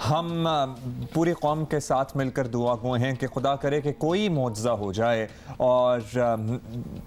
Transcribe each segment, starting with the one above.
हम पूरी कौम के साथ मिलकर दुआ गो हैं कि खुदा करे कि कोई मौजज़ा हो जाए और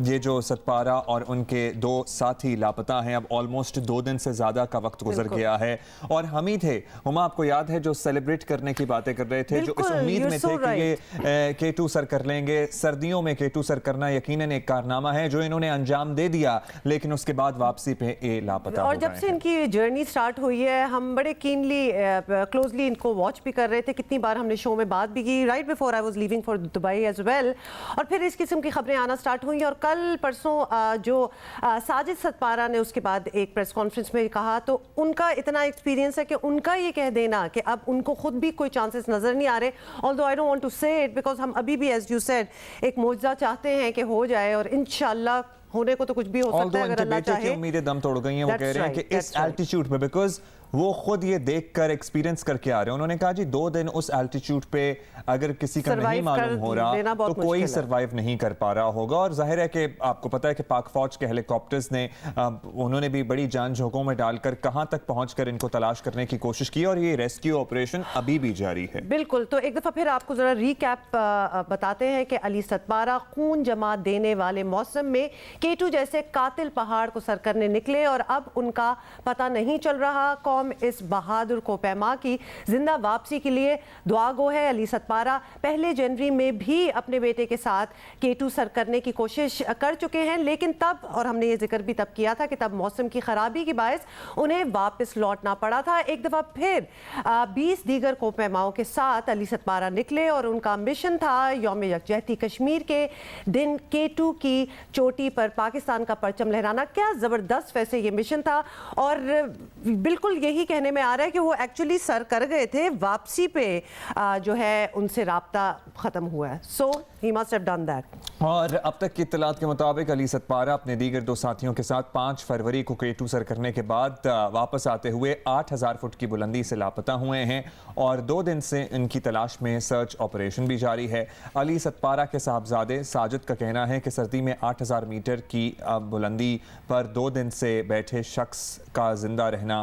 ये जो सतपारा और उनके 2 साथी लापता हैं। अब ऑलमोस्ट 2 दिन से ज़्यादा का वक्त गुजर गया है और हम ही थे, हुमा आपको याद है, जो सेलिब्रेट करने की बातें कर रहे थे, जो इस उम्मीद में थे कि ये K2 सर कर लेंगे। सर्दियों में K2 सर करना यकीनन एक कारनामा है जो इन्होंने अंजाम दे दिया, लेकिन उसके बाद वापसी पे ये लापता और जब से इनकी जर्नी स्टार्ट हुई है हम बड़े कीनली क्लोजली इनको वॉच भी कर रहे थे। कितनी बार हमने शो में बात भी की, right before I was leaving for Dubai as well. और फिर इस किस्म की खबरें आना स्टार्ट हुई और कल परसों जो साजिद सतपारा ने उसके बाद एक प्रेस कॉन्फ्रेंस में कहा, तो उनका इतना एक्सपीरियंस है कि उनका ये कह देना कि अब उनको खुद भी कोई चांसेस नजर नहीं आ रहे, although I don't want to say it because हम अभी भी एज यू सेड एक मौजज़ा चाहते हैं कि हो जाए और इंशाल्लाह होने को तो कुछ भी हो सकता है अगर अल्लाह चाहे। उम्मीदें दम तोड़ गई हैं। वो कह रहे हैं कि इस एल्टीट्यूड पे, बिकॉज वो खुद ये देखकर एक्सपीरियंस करके आ रहे हैं, उन्होंने कहा जी 2 दिन उस एल्टीट्यूड पे अगर किसी का नहीं मालूम हो रहा तो कोई सरवाइव नहीं कर पा रहा होगा। और जाहिर है कि आपको पता है कि पाक फौज के हेलीकॉप्टर्स ने उन्होंने भी बड़ी जान झोंकों में डालकर कहां तक पहुंचकर इनको तलाश करने की कोशिश की और ये रेस्क्यू ऑपरेशन अभी भी जारी है। बिल्कुल, तो एक दफा फिर आपको जरा रीकैप बताते हैं कि अली सतपारा खून जमा देने वाले मौसम में K2 जैसे कातिल पहाड़ को सर करने निकले और अब उनका पता नहीं चल रहा। कौम इस बहादुर को पैमा की जिंदा वापसी के लिए दुआ गो है। अली सतपारा पहले जनवरी में भी अपने बेटे के साथ K2 सर करने की कोशिश कर चुके हैं, लेकिन तब, और हमने ये जिक्र भी तब किया था कि तब मौसम की खराबी की बायस उन्हें वापस लौटना पड़ा था। एक दफा फिर 20 दीगर को पैमाओं के साथ अली सतपारा निकले और उनका मिशन था यौम यकजहती कश्मीर के दिन K2 की चोटी पर पाकिस्तान का परचम लहराना। क्या जबरदस्त वैसे ये मिशन था और बिल्कुल यही कहने में आ रहा है कि वो एक्चुअली सर कर गए थे, वापसी पे जो है उनसे राब्ता खत्म हुआ है। So he must have done that. और अब तक की इत्तलात के मुताबिक अली सतपारा अपने दीगर 2 साथियों के साथ 5 फरवरी को K2 सर करने के बाद वापस आते हुए 8000 फुट की बुलंदी से लापता हुए हैं और 2 दिन से इनकी तलाश में सर्च ऑपरेशन भी जारी है। अली सतपारा के साहबजादे साजिद का कहना है कि सर्दी में 8000 मीटर की बुलंदी पर 2 दिन से बैठे शख्स का जिंदा रहना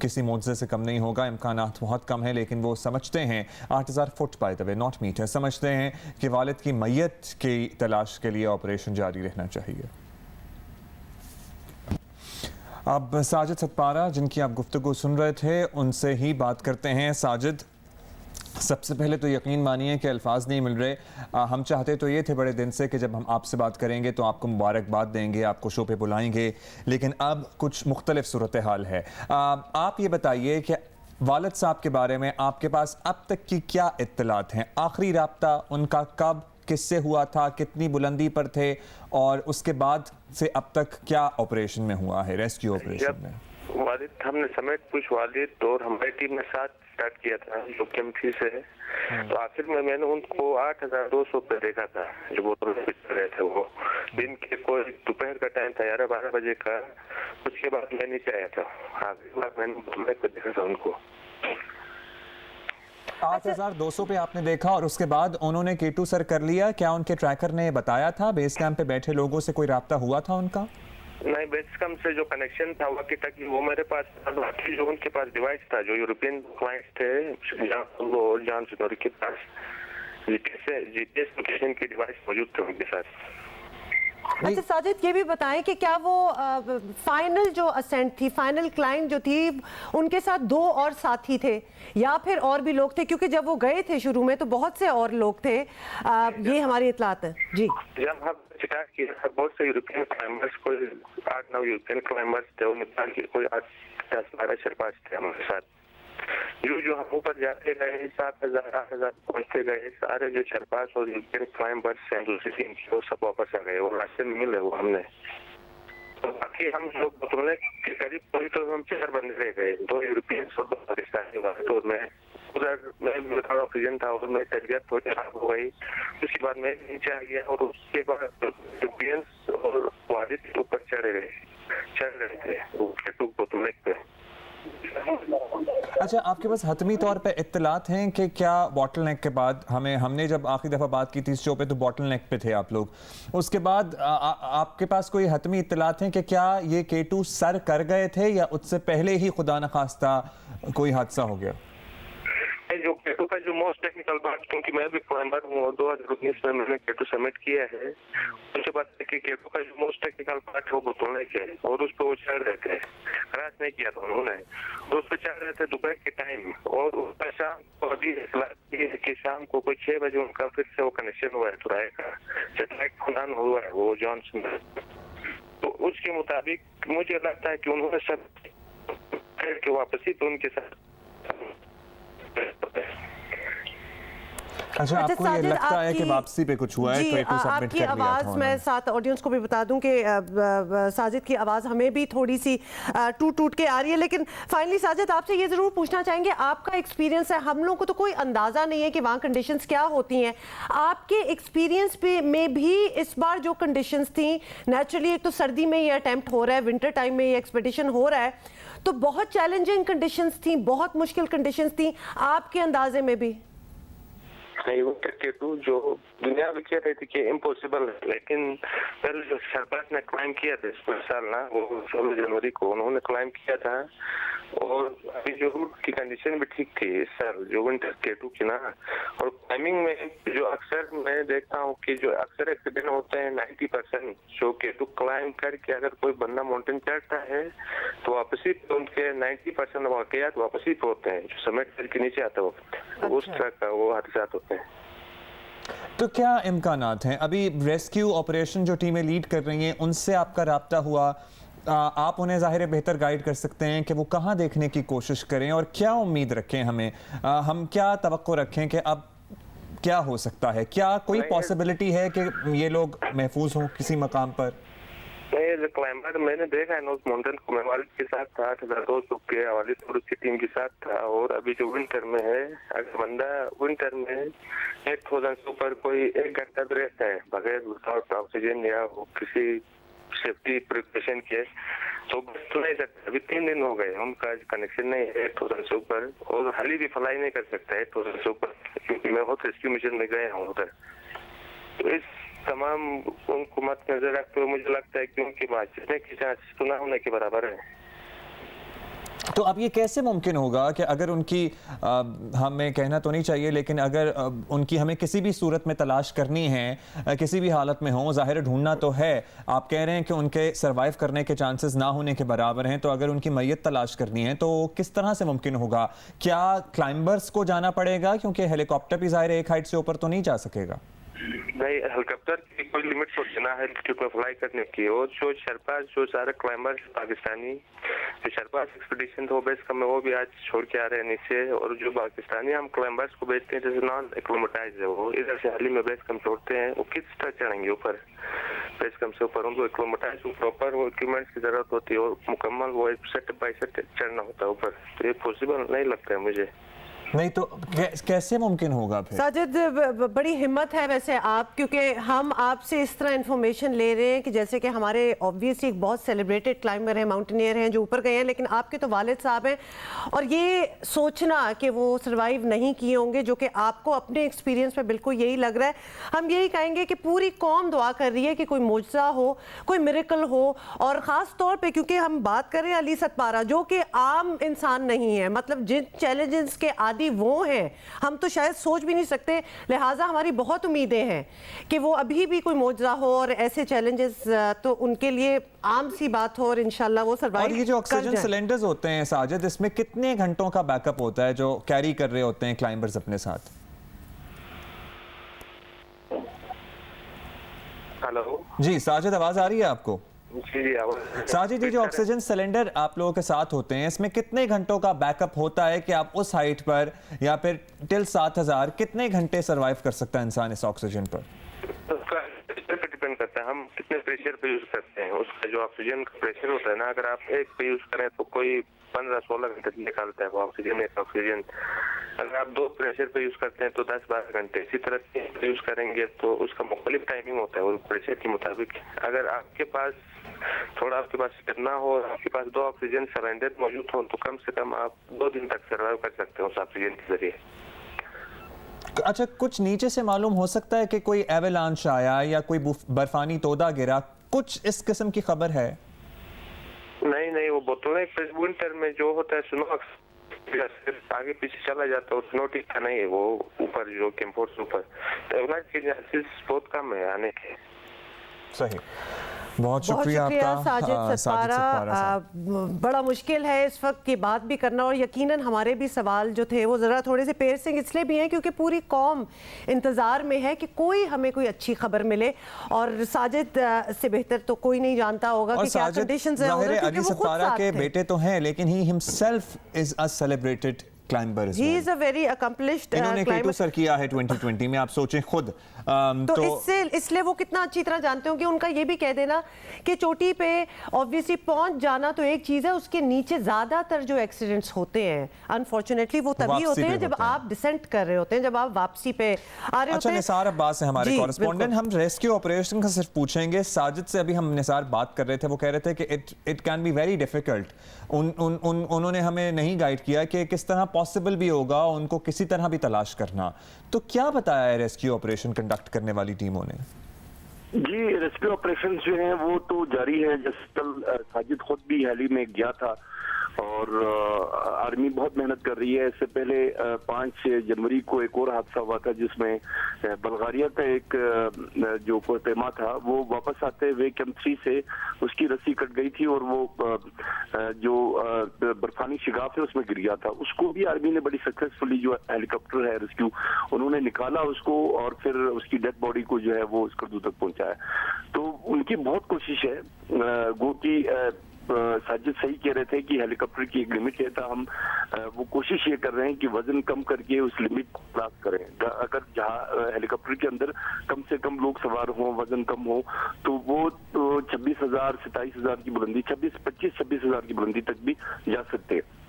किसी मौजज़े से कम नहीं होगा। इम्कानात बहुत कम है, लेकिन वो समझते हैं 8000 foot by the way not metre, समझते हैं कि वालिद की मैयत की तलाश के लिए ऑपरेशन जारी रहना चाहिए। अब साजिद सतपारा जिनकी आप गुफ्तगू सुन रहे थे उनसे ही बात करते हैं। साजिद, सबसे पहले तो यकीन मानिए कि अल्फाज नहीं मिल रहे। हम चाहते तो ये थे बड़े दिन से कि जब हम आपसे बात करेंगे तो आपको मुबारकबाद देंगे, आपको शो पे बुलाएंगे, लेकिन अब कुछ मुख्तलिफ सूरत हाल है। आप ये बताइए कि वालिद साहब के बारे में आपके पास अब तक की क्या इत्तलात हैं? आखिरी राब्ता उनका कब, किससे हुआ था, कितनी बुलंदी पर थे और उसके बाद से अब तक क्या ऑपरेशन में हुआ है, रेस्क्यू ऑपरेशन में? वालिद हमने समेत कुछ वालिद और हमारी टीम में साथ स्टार्ट किया था जो केमिस्ट्री से है, तो आखिर में मैंने उनको 8200 पे देखा था जो बोतल में कर रहे थे। वो दिन के कोई दोपहर का टाइम था, 11-12 बजे का। उसके बाद मैं नीचे आया था, आखिरी बार मैंने बोतल पे देखा था उनको। 8200 पे आपने देखा और उसके बाद उन्होंने K2 सर कर लिया। क्या उनके ट्रैकर ने बताया था, बेस कैंप पे बैठे लोगों से कोई राब्ता हुआ था उनका? नहीं, बेस कैंप से जो कनेक्शन था वॉकी टॉकी वो मेरे पास, बाकी जो उनके पास डिवाइस था जो यूरोपियन क्लाइंट्स थे जान सिनोरी के पास जीपीएस लोकेशन की डिवाइस मौजूद थे उनके साथ। अच्छा साजिद, ये भी बताएं कि क्या वो फाइनल जो असेंट थी, फाइनल क्लाइंट जो थी, उनके साथ 2 और साथी थे या फिर और भी लोग थे? क्योंकि जब वो गए थे शुरू में तो बहुत से और लोग थे, ये हमारी इत्तलात है जी। जब हम स्टार्ट किया बहुत से यूरोपियन क्लाइंबर्स, कोई 8-9 यूरोपियन क्लाइंबर्स थे और नेपाल के कोई 8-10-12 शरपास थे हमारे साथ। जो हम ऊपर जाते गए 7000-8000 पहुंचते गए, सारे जो शरपास और यूरोपियन क्लाइंबर्स हैं दूसरी टीम के वो सब वापस आ गए, वो रास्ते में मिले वो हमने। तो बाकी हम लोग बोतल के करीब कोई तो हम 4 बंदे रह गए, 2 यूरोपियन और 2 पाकिस्तानी वाले। तो मैं उधर मैं ऑक्सीजन था और मेरी तबीयत थोड़ी खराब हो गई। उसके बाद मैं नीचे आ गया और उसके बाद यूरोपियंस और वालिद ऊपर चढ़ रहे थे वो K2 बोतल पे। अच्छा, आपके पास हतमी तौर पे इत्तलात हैं कि क्या बॉटल नेक के बाद हमने जब आखिरी दफ़ा बात की थी इस शो पे तो बॉटल नेक पे थे आप लोग, उसके बाद आपके पास कोई हतमी इत्तलात हैं कि क्या ये K2 सर कर गए थे या उससे पहले ही खुदा न खास्ता कोई हादसा हो गया? जो केटू का जो मोस्ट टेक्निकल पार्ट, क्योंकि मैं भी क्लाइंबर हूँ और 2019 में मैंने केटू सबमिट किया है, मुझे पता है कि केटू का जो मोस्ट टेक्निकल पार्ट है वो बोतलनेक है और उस पर वो चढ़ रहे थे। क्रैश नहीं किया था उन्होंने, तो उस पर चढ़ रहे थे दोपहर के टाइम और उसका शाम को अभी कि शाम को कोई 6 बजे उनका फिर से वो कनेक्शन हुआ है तुराई का, सैटेलाइट खुदान हुआ है वो जॉनसन। तो उसके मुताबिक मुझे लगता है कि उन्होंने सब के वापसी तो उनके साथ। अच्छा, आपको ये साजिद, लगता है कि वापसी पे कुछ हुआ है? जी, केटू सबमिट आपकी कर लिया था आवाज़ मैं साथ ऑडियंस को भी बता दूं कि साजिद की आवाज़ हमें भी थोड़ी सी टूट के आ रही है, लेकिन फाइनली साजिद आपसे ये ज़रूर पूछना चाहेंगे, आपका एक्सपीरियंस है, हम लोगों को तो कोई अंदाज़ा नहीं है कि वहाँ कंडीशंस क्या होती हैं, आपके एक्सपीरियंस पे में भी इस बार जो कंडीशंस थी, नेचुरली एक तो सर्दी में ये अटैम्प्ट हो रहा है, विंटर टाइम में ये एक्सपेडिशन हो रहा है, तो बहुत चैलेंजिंग कंडीशंस थी, बहुत मुश्किल कंडीशंस थी, आपके अंदाजे में भी? नहीं, वो केटू जो दुनिया में कह रही थी कि इम्पॉसिबल है, लेकिन पहले जो सरपंच ने क्लाइम किया था इस साल ना, वो 16 जनवरी को उन्होंने क्लाइम किया था और अभी जो रूट की कंडीशन भी ठीक थी इस साल जो विंटर केटू की ना। और क्लाइमिंग में जो अक्सर मैं देखता हूँ कि जो अक्सर एक्सीडेंट होते हैं 90% जो केटू क्लाइम करके अगर कोई बंदा माउंटेन चढ़ता है तो वापसी पे उनके 90% वाकयात वापसी पे होते हैं जो समेट करके नीचे आता है वक्त, उस तरह का वो हादसात होते हैं। तो क्या इम्कानात हैं? अभी रेस्क्यू ऑपरेशन जो टीमें लीड कर रही हैं उनसे आपका राब्ता हुआ? आप उन्हें ज़ाहिर है बेहतर गाइड कर सकते हैं कि वो कहाँ देखने की कोशिश करें और क्या उम्मीद रखें हमें, हम क्या तवक्को रखें कि अब क्या हो सकता है? क्या कोई पॉसिबिलिटी है कि ये लोग महफूज हों किसी मकाम पर? नहीं, क्लाइंबर मैंने देखा है नॉर्थ माउंटेन को, मैं वालिद के साथ था 8200 के वालिद और उसकी टीम के साथ था। और अभी जो विंटर में है, अगर बंदा विंटर में 1000 से ऊपर कोई 1 घंटा भी रहता है बगैर विदाउट ऑक्सीजन या किसी सेफ्टी प्रिकॉशन के, तो बस तो नहीं सकता। अभी 3 दिन हो गए उनका कनेक्शन नहीं है 8000 से ऊपर, और हाली भी फ्लाई नहीं कर सकता 8000 से ऊपर, क्योंकि मैं बहुत रेस्क्यू मिशन में गया हूँ उधर। तो इस तमाम उनको मत नजर रखते हुए मुझे लगता है कि उनकी बातचीत की चांसेस तो ना होने के बराबर है। तो अब ये कैसे मुमकिन होगा कि अगर उनकी हमें कहना तो नहीं चाहिए, लेकिन अगर उनकी हमें किसी भी सूरत में तलाश करनी है, किसी भी हालत में हो, ज़ाहिर ढूंढना तो है, आप कह रहे हैं कि उनके सरवाइव करने के चांसेस ना होने के बराबर हैं, तो अगर उनकी मैयत तलाश करनी है तो किस तरह से मुमकिन होगा? क्या क्लाइंबर्स को जाना पड़ेगा, क्योंकि हेलीकॉप्टर भी ज़ाहिर एक हाइट से ऊपर तो नहीं जा सकेगा? नहीं, हेलीकॉप्टर की कोई लिमिट होती ना है ट्रिप फ्लाई करने की। और जो शर्पा जो सारे क्लाइंबर्स पाकिस्तानी जो शर्पा एक्सपीडिशन तो बेस कम है वो भी आज छोड़ के आ रहे हैं नीचे, और जो पाकिस्तानी हम क्लाइंबर्स को भेजते हैं जैसे नॉन एक्लोमेटाइज है वो इधर से हाल ही में बेस कम छोड़ते हैं, वो किस तरह चढ़ेंगे ऊपर बेस कम से ऊपर? उनको एक्लोमेटाइज प्रॉपर वो इक्विपमेंट्स की जरूरत होती है और मुकम्मल वो सेट बाई सेट चढ़ना होता है ऊपर, तो ये पॉसिबल नहीं लगता है मुझे। नहीं तो कैसे मुमकिन होगा फिर? साजिद, बड़ी हिम्मत है वैसे आप, क्योंकि हम आपसे इस तरह इन्फॉर्मेशन ले रहे हैं कि जैसे कि हमारे ऑब्वियसली एक बहुत सेलिब्रेटेड क्लाइंबर हैं, माउंटेनियर हैं जो ऊपर गए हैं, लेकिन आपके तो वालिद साहब हैं, और ये सोचना कि वो सर्वाइव नहीं किए होंगे, जो कि आपको अपने एक्सपीरियंस में बिल्कुल यही लग रहा है। हम यही कहेंगे कि पूरी कौम दुआ कर रही है कि कोई मुजज़ा हो, कोई मिरेकल हो, और ख़ास तौर पर क्योंकि हम बात कर रहे हैं अली सतपारा जो कि आम इंसान नहीं है, मतलब जिन चैलेंजेस के आदि वो हैं हम तो शायद सोच भी नहीं सकते, लिहाजा हमारी बहुत उम्मीदें हैं कि वो अभी भी कोई मौजज़ा हो और ऐसे चैलेंजेस तो उनके लिए आम सी बात हो और इंशाल्लाह वो सर्वाइव। और ये जो ऑक्सीजन सिलेंडर्स होते हैं साजिद, इसमें कितने घंटों का बैकअप होता है जो कैरी कर रहे होते हैं क्लाइंबर्स अपने साथ? हेलो जी साजिद, आवाज आ रही है आपको? साजिद, जी जो ऑक्सीजन सिलेंडर आप लोगों के साथ होते हैं इसमें कितने घंटों का बैकअप होता है कि आप उस हाइट पर या फिर टिल 7000 कितने घंटे सरवाइव कर सकता है इंसान इस ऑक्सीजन पर? उसका डिपेंड करता है हम कितने प्रेशर पे यूज करते हैं। उसका जो ऑक्सीजन का प्रेशर होता है ना, अगर आप एक पे यूज करें तो कोई 15-16 घंटे निकालता है वो ऑक्सीजन। एक ऑक्सीजन अगर आप 2 प्रेशर पे यूज करते हैं तो 10-12 घंटे। इसी तरह से यूज करेंगे तो उसका मुख्तलिफ टाइमिंग होता है और प्रेशर के मुताबिक। अगर आपके पास थोड़ा आपके पास कितना हो और आपके पास 2 ऑक्सीजन सिलेंडर मौजूद हो तो कम से कम आप 2 दिन तक सर्वाइव कर सकते हो उस ऑक्सीजन के जरिए। अच्छा, कुछ नीचे से मालूम हो सकता है कि कोई एवेलांच आया या कोई बर्फानी तोदा गिरा, कुछ इस किस्म की खबर है? नहीं, वो बोतलें विंटर में जो होता है स्नो आगे पीछे चला जाता है, स्नो टिकता नहीं है वो ऊपर जो कैंपोर्ट ऊपर, तो एवलांच के चांसेस बहुत कम है आने के। सही, बहुत शुक्रिया आपका साजिद सतपारा। बड़ा मुश्किल है इस वक्त की बात भी करना, और यकीनन हमारे भी सवाल जो थे वो ज़रा थोड़े से पेरसिंग इसलिए भी हैं क्योंकि पूरी कौम इंतज़ार में है कि कोई हमें कोई अच्छी खबर मिले, और साजिद से बेहतर तो कोई नहीं जानता होगा कि क्या कंडीशंस हैं उधर, क्योंकि वो खुद साथ थे। बेटे तो हैं, लेकिन he himself is a celebrated climber. He is a very accomplished इन्होंने K2 सर किया है 2020 में, आप सोचें खुद। तो इसलिए वो कितना अच्छी तरह जानते हो कि उनका ये भी कह देना कि चोटी पे ऑब्वियसली पहुंच जाना तो एक चीज़ है, उसके नीचे ज़्यादातर जो एक्सीडेंट्स होते हैं अनफॉर्चुनेटली वो तभी होते हैं जब आप डिसेंट कर रहे होते हैं, जब आप वापसी पे आ रहे होते हैं। निसार अब्बास है हमारे कॉरेस्पॉन्डेंट, हम रेस्क्यू ऑपरेशन का सिर्फ पूछेंगे। साजिद से अभी हम निसार बात कर रहे थे, वो कह रहे थे कि it can be very difficult. उन्होंने हमें नहीं गाइड किया कि किस तरह पॉसिबल भी होगा उनको किसी तरह भी तलाश करना, तो क्या बताया है रेस्क्यू ऑपरेशन कंडक्ट करने वाली टीमों ने? जी, रेस्क्यू ऑपरेशन जो हैं वो तो जारी है। जैसे कल साजिद खुद भी हाल ही में गया था, और आर्मी बहुत मेहनत कर रही है। इससे पहले 5 जनवरी को एक और हादसा हुआ था जिसमें बल्गारिया का एक जो कोहतेमा था वो वापस आते हुए कैंप 3 से उसकी रस्सी कट गई थी और वो जो बर्फानी शिगाफ है उसमें गिर गया था। उसको भी आर्मी ने बड़ी सक्सेसफुली, जो हेलीकॉप्टर है रेस्क्यू, उन्होंने निकाला उसको और फिर उसकी डेड बॉडी को जो है वो स्कर्दू तक पहुंचाया। तो उनकी बहुत कोशिश है। गो की साजिद सही कह रहे थे कि हेलीकॉप्टर की एक लिमिट है, तो हम वो कोशिश ये कर रहे हैं कि वजन कम करके उस लिमिट को क्रॉस करें। अगर जहाँ हेलीकॉप्टर के अंदर कम से कम लोग सवार हों, वजन कम हो, तो वो तो 26,000 27,000 की बुलंदी, 25-26 हज़ार की बुलंदी तक भी जा सकते हैं।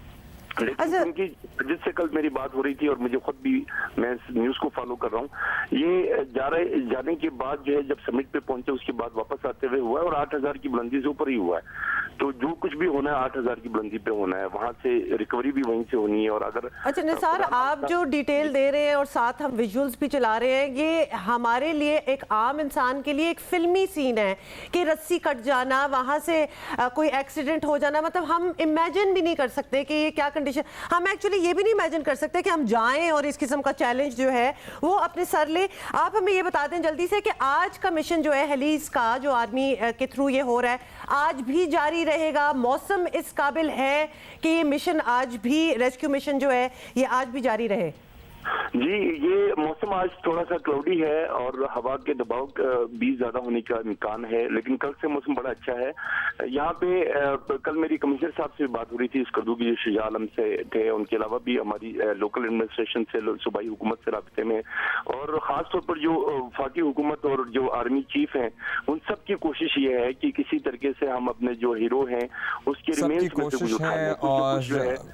लेकिन उनकी जिससे कल मेरी बात हो रही थी और मुझे खुद भी, मैं न्यूज को फॉलो कर रहा हूँ, ये जाने के बाद जो है जब समिट पे पहुंचे उसके बाद वापस आते हुए हुआ है, और 8,000 की बुलंदी से ऊपर ही हुआ है। तो जो कुछ भी होना है 8,000 की बुलंदी पे होना है, वहां से रिकवरी भी वहीं से होनी है। और अगर अच्छा निसार, आप जो डिटेल दे रहे हैं और साथ हम विजुअल्स भी चला रहे हैं, ये हमारे लिए एक आम इंसान के लिए एक फिल्मी सीन है कि रस्सी कट जाना, वहां से कोई एक्सीडेंट हो जाना, मतलब हम इमेजिन भी नहीं कर सकते कि ये क्या कंडीशन। हम एक्चुअली ये भी नहीं इमेजिन कर सकते कि हम जाएं और इस किस्म का चैलेंज जो है वो अपने सर ले। आप हमें ये बता दें जल्दी से कि आज का मिशन जो है हेलीज का, जो आर्मी के थ्रू ये हो रहा है, आज भी जारी रहेगा? मौसम इस काबिल है कि ये मिशन आज भी, रेस्क्यू मिशन जो है ये आज भी जारी रहे? जी, ये मौसम आज थोड़ा सा क्लाउडी है और हवा के दबाव भी ज्यादा होने का इम्कान है, लेकिन कल से मौसम बड़ा अच्छा है। यहाँ पे कल मेरी कमिश्नर साहब से बात हो रही थी, स्कर्दू की जो शुजा आलम से थे, उनके अलावा भी हमारी लोकल एडमिनिस्ट्रेशन से, सूबाई हुकूमत से राब्ते में, और खास तौर पर जो वफाकी हुकूमत और जो आर्मी चीफ हैं, उन सब की कोशिश ये है कि किसी तरीके से हम अपने जो हीरो हैं उसके सबकी कोशिश है, और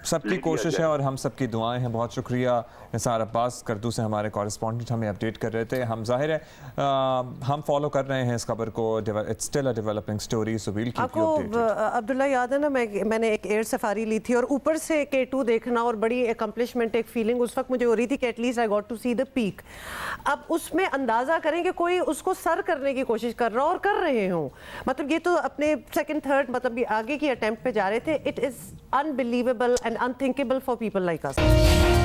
सबकी कोशिश है और हम सबकी दुआएं हैं। बहुत शुक्रिया निसार अब्बास स्कर्दू से हमारे कॉरेस्पॉन्डेंट हमें अपडेट कर रहे थे। हम जाहिर है हम फॉलो कर रहे हैं इस खबर को, it's still a developing story, so we'll keep you updated. Abdullah याद है ना, मैंने एक एयर सफारी ली थी और ऊपर से K2 देखना और बड़ी अकम्पलिशमेंट, एक फीलिंग उस वक्त मुझे हो रही थी कि at least I got to see the peak. अब उसमें अंदाजा करें कि कोई उसको सर करने की कोशिश कर रहा हो और कर रहे हो, मतलब ये तो अपने सेकंड थर्ड मतलब आगे की अटेम्प्ट पे जा रहे थे। It is unbelievable and unthinkable for people like us.